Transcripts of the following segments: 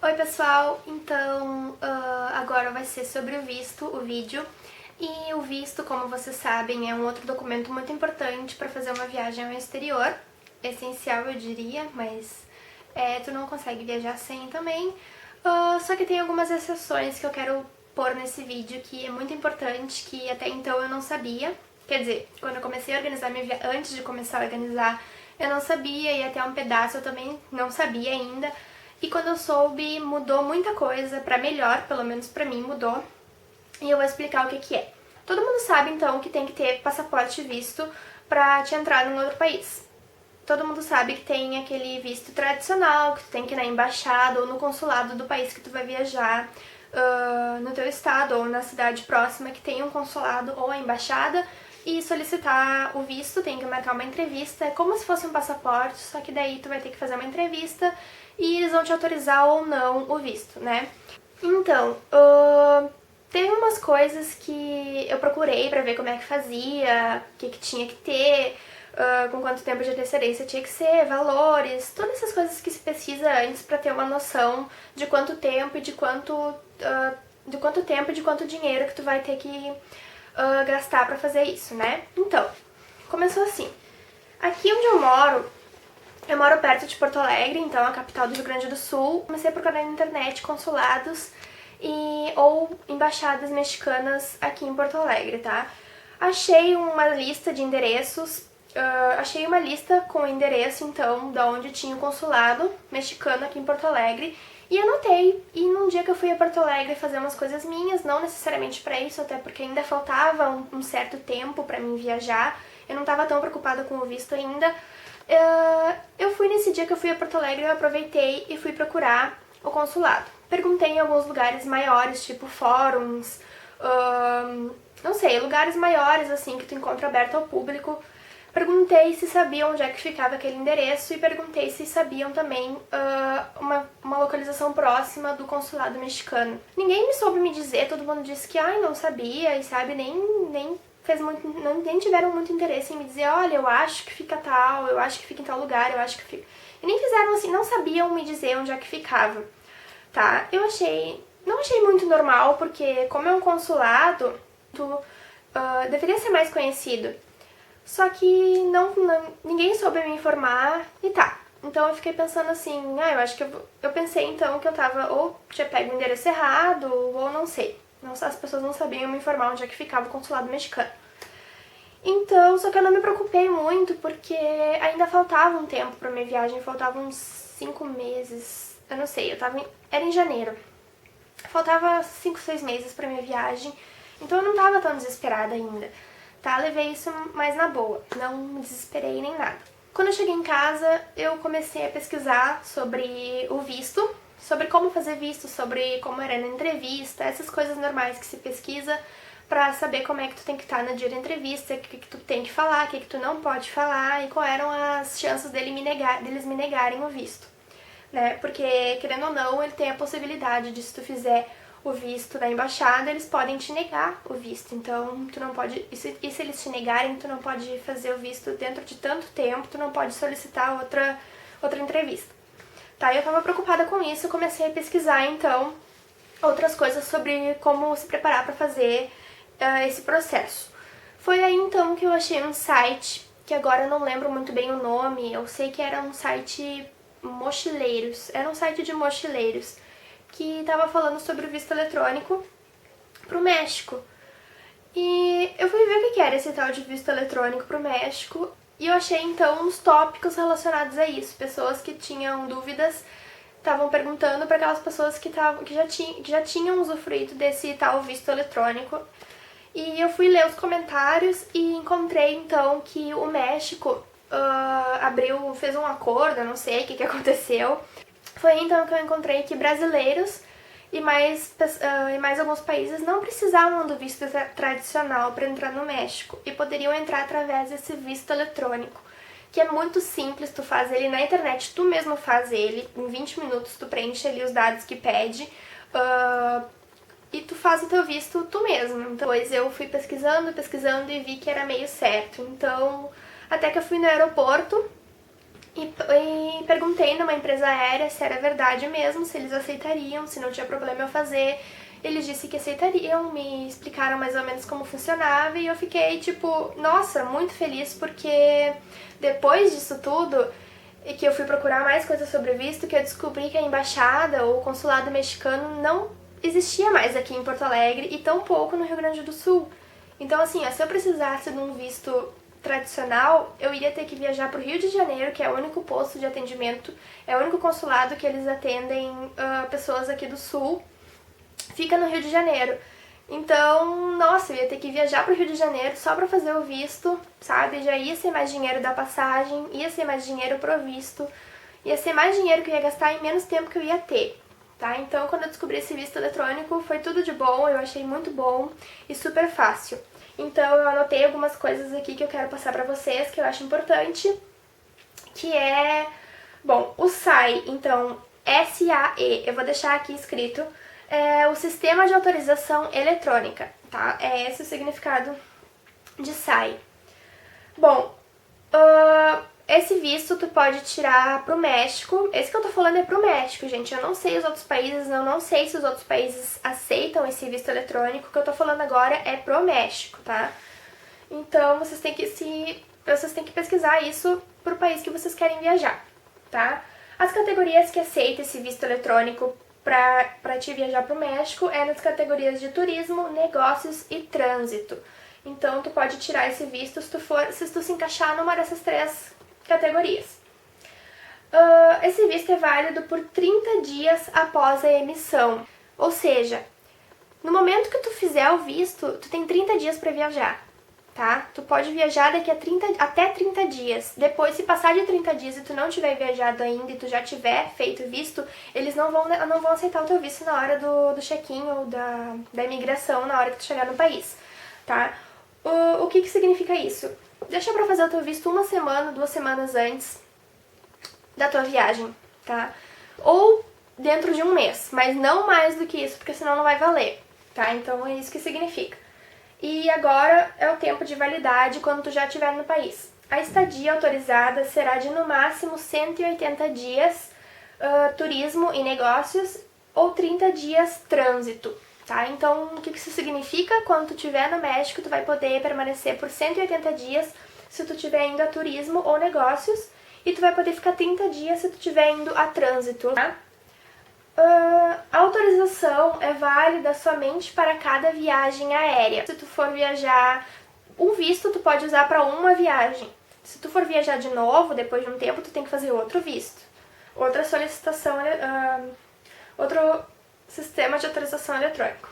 Oi pessoal, então agora vai ser sobre o vídeo. E o visto, como vocês sabem, é um outro documento muito importante para fazer uma viagem ao exterior. Essencial, eu diria, mas tu não consegue viajar sem também. Só que tem algumas exceções que eu quero pôr nesse vídeo que é muito importante, que até então eu não sabia. Quer dizer, quando eu comecei a organizar minha viagem, antes de começar a organizar, eu não sabia, e até um pedaço eu também não sabia ainda. E quando eu soube, mudou muita coisa, pra melhor, pelo menos pra mim mudou. E eu vou explicar o que que é. Todo mundo sabe então que tem que ter passaporte e visto pra te entrar num outro país. Todo mundo sabe que tem aquele visto tradicional, que tu tem que ir na embaixada ou no consulado do país que tu vai viajar, no teu estado ou na cidade próxima que tem um consulado ou a embaixada, e solicitar o visto, tem que marcar uma entrevista, é como se fosse um passaporte, só que daí tu vai ter que fazer uma entrevista e eles vão te autorizar ou não o visto, né? Então, teve umas coisas que eu procurei pra ver como é que fazia, o que que tinha que ter, com quanto tempo de antecedência tinha que ser, valores, todas essas coisas que se pesquisa antes pra ter uma noção de quanto tempo e de quanto tempo e de quanto dinheiro que tu vai ter que gastar pra fazer isso, né? Então, começou assim. Aqui onde eu moro perto de Porto Alegre, então a capital do Rio Grande do Sul. Comecei a procurar na internet consulados ou embaixadas mexicanas aqui em Porto Alegre, tá? Achei uma lista de endereços, achei uma lista com o endereço, então, da onde tinha o consulado mexicano aqui em Porto Alegre, e anotei. E num dia que eu fui a Porto Alegre fazer umas coisas minhas, não necessariamente pra isso, até porque ainda faltava um certo tempo pra mim viajar, eu não tava tão preocupada com o visto ainda. Eu fui nesse dia que eu fui a Porto Alegre, eu aproveitei e fui procurar o consulado. Perguntei em alguns lugares maiores, tipo fóruns, não sei, lugares maiores assim que tu encontra aberto ao público. Perguntei se sabiam onde é que ficava aquele endereço e perguntei se sabiam também uma localização próxima do consulado mexicano. Ninguém me soube me dizer, todo mundo disse que não sabia e sabe, nem tiveram muito interesse em me dizer, olha, eu acho que fica tal, eu acho que fica em tal lugar, eu acho que fica... E nem fizeram assim, não sabiam me dizer onde é que ficava, tá? Não achei muito normal, porque como é um consulado, deveria ser mais conhecido. Só que ninguém soube me informar e tá. Então eu fiquei pensando assim, eu acho que eu pensei então que eu tava ou tinha pego o endereço errado, ou não sei. As pessoas não sabiam me informar onde é que ficava o consulado mexicano. Então, só que eu não me preocupei muito, porque ainda faltava um tempo pra minha viagem, faltavam uns 5 meses, eu não sei, era em janeiro. Faltava 5, 6 meses pra minha viagem, então eu não tava tão desesperada ainda, tá? Levei isso mais na boa, não me desesperei nem nada. Quando eu cheguei em casa, eu comecei a pesquisar sobre o visto, sobre como fazer visto, sobre como era na entrevista, essas coisas normais que se pesquisa pra saber como é que tu tem que estar no dia da entrevista, o que tu tem que falar, o que tu não pode falar e quais eram as chances deles me negarem o visto, né? Porque, querendo ou não, ele tem a possibilidade de, se tu fizer o visto da embaixada, eles podem te negar o visto, então tu não pode, e se eles te negarem, tu não pode fazer o visto dentro de tanto tempo, tu não pode solicitar outra entrevista. Tá, eu tava preocupada com isso, eu comecei a pesquisar então outras coisas sobre como se preparar pra fazer esse processo. Foi aí então que eu achei um site, que agora eu não lembro muito bem o nome, eu sei que era um site mochileiros, era um site de mochileiros, que estava falando sobre o visto eletrônico pro México. E eu fui ver o que era esse tal de visto eletrônico pro México, e eu achei então uns tópicos relacionados a isso, pessoas que tinham dúvidas estavam perguntando para aquelas pessoas que já tinham usufruído desse tal visto eletrônico. E eu fui ler os comentários e encontrei então que o México fez um acordo, eu não sei o que aconteceu. Foi então que eu encontrei que brasileiros e mais alguns países não precisavam do visto tradicional para entrar no México e poderiam entrar através desse visto eletrônico, que é muito simples, tu faz ele na internet, tu mesmo faz ele, em 20 minutos tu preenche ali os dados que pede e tu faz o teu visto tu mesmo. Então, depois eu fui pesquisando e vi que era meio certo. Então, até que eu fui no aeroporto E perguntei numa empresa aérea se era verdade mesmo, se eles aceitariam, se não tinha problema eu fazer. Eles disseram que aceitariam, me explicaram mais ou menos como funcionava e eu fiquei, tipo, nossa, muito feliz porque depois disso tudo, e que eu fui procurar mais coisas sobre o visto, que eu descobri que a embaixada ou o consulado mexicano não existia mais aqui em Porto Alegre e tampouco no Rio Grande do Sul. Então, assim, se eu precisasse de um visto tradicional, eu iria ter que viajar para o Rio de Janeiro, que é o único posto de atendimento, é o único consulado que eles atendem pessoas aqui do Sul, fica no Rio de Janeiro. Então, nossa, eu ia ter que viajar para o Rio de Janeiro só para fazer o visto, sabe? Já ia ser mais dinheiro da passagem, ia ser mais dinheiro pro visto, ia ser mais dinheiro que eu ia gastar em menos tempo que eu ia ter. Tá? Então, quando eu descobri esse visto eletrônico, foi tudo de bom, eu achei muito bom e super fácil. Então, eu anotei algumas coisas aqui que eu quero passar pra vocês, que eu acho importante, que é, bom, o SAE, então, SAE, eu vou deixar aqui escrito, é o Sistema de Autorização Eletrônica, tá? É esse o significado de SAE. Bom, esse visto tu pode tirar pro México. Esse que eu tô falando é pro México, gente. Eu não sei os outros países, eu não sei se os outros países aceitam esse visto eletrônico. O que eu tô falando agora é pro México, tá? Então vocês têm que pesquisar isso pro país que vocês querem viajar, tá? As categorias que aceitam esse visto eletrônico pra te viajar pro México é nas categorias de turismo, negócios e trânsito. Então tu pode tirar esse visto se tu se encaixar numa dessas três categorias. Esse visto é válido por 30 dias após a emissão. Ou seja, no momento que tu fizer o visto, tu tem 30 dias para viajar, tá? Tu pode viajar daqui a até 30 dias. Depois, se passar de 30 dias e tu não tiver viajado ainda e tu já tiver feito o visto, eles não vão aceitar o teu visto na hora do check-in ou da imigração, na hora que tu chegar no país, tá? O que significa isso? Deixa pra fazer o teu visto 1 semana, 2 semanas antes da tua viagem, tá? Ou dentro de 1 mês, mas não mais do que isso, porque senão não vai valer, tá? Então é isso que significa. E agora é o tempo de validade quando tu já estiver no país. A estadia autorizada será de no máximo 180 dias turismo e negócios ou 30 dias trânsito. Tá? Então, o que isso significa? Quando tu estiver no México, tu vai poder permanecer por 180 dias se tu estiver indo a turismo ou negócios, e tu vai poder ficar 30 dias se tu estiver indo a trânsito. Tá? A autorização é válida somente para cada viagem aérea. Se tu for viajar, um visto tu pode usar para uma viagem. Se tu for viajar de novo, depois de um tempo, tu tem que fazer outro visto. Outra solicitação, outro sistema de autorização eletrônico,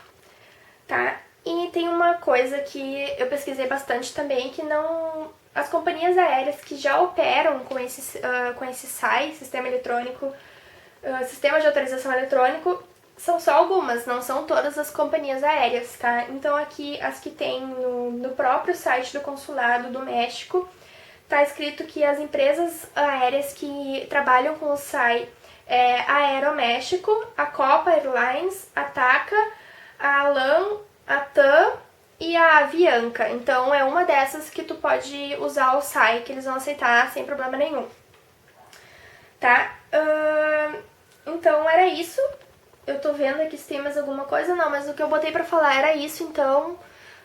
tá? E tem uma coisa que eu pesquisei bastante também, que não... As companhias aéreas que já operam com esse SAE, Sistema Eletrônico, Sistema de Autorização Eletrônico, são só algumas, não são todas as companhias aéreas, tá? Então aqui, as que tem no próprio site do Consulado do México, tá escrito que as empresas aéreas que trabalham com o SAE é a Aeroméxico, a Copa Airlines, a TACA, a LAN, a TAM e a Avianca. Então é uma dessas que tu pode usar o SAE, que eles vão aceitar sem problema nenhum. Tá? Então era isso. Eu tô vendo aqui se tem mais alguma coisa. Não, mas o que eu botei pra falar era isso, então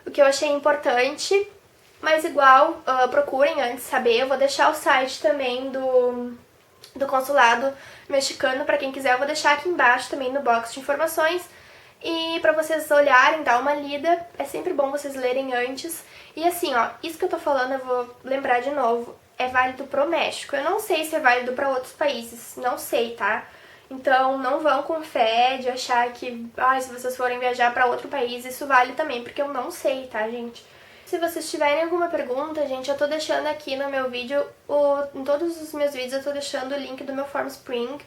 o que eu achei importante. Mas igual, procurem antes saber. Eu vou deixar o site também do consulado mexicano, pra quem quiser, eu vou deixar aqui embaixo também no box de informações. E pra vocês olharem, dar uma lida, é sempre bom vocês lerem antes. E assim, ó, isso que eu tô falando, eu vou lembrar de novo, é válido pro México. Eu não sei se é válido pra outros países, não sei, tá? Então não vão com fé de achar que, se vocês forem viajar pra outro país, isso vale também, porque eu não sei, tá, gente? Se vocês tiverem alguma pergunta, gente, eu tô deixando aqui no meu vídeo, em todos os meus vídeos eu tô deixando o link do meu Formspring.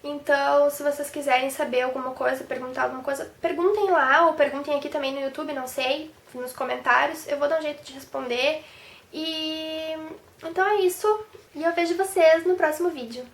Então, se vocês quiserem saber alguma coisa, perguntar alguma coisa, perguntem lá, ou perguntem aqui também no YouTube, não sei, nos comentários. Eu vou dar um jeito de responder. E então é isso, e eu vejo vocês no próximo vídeo.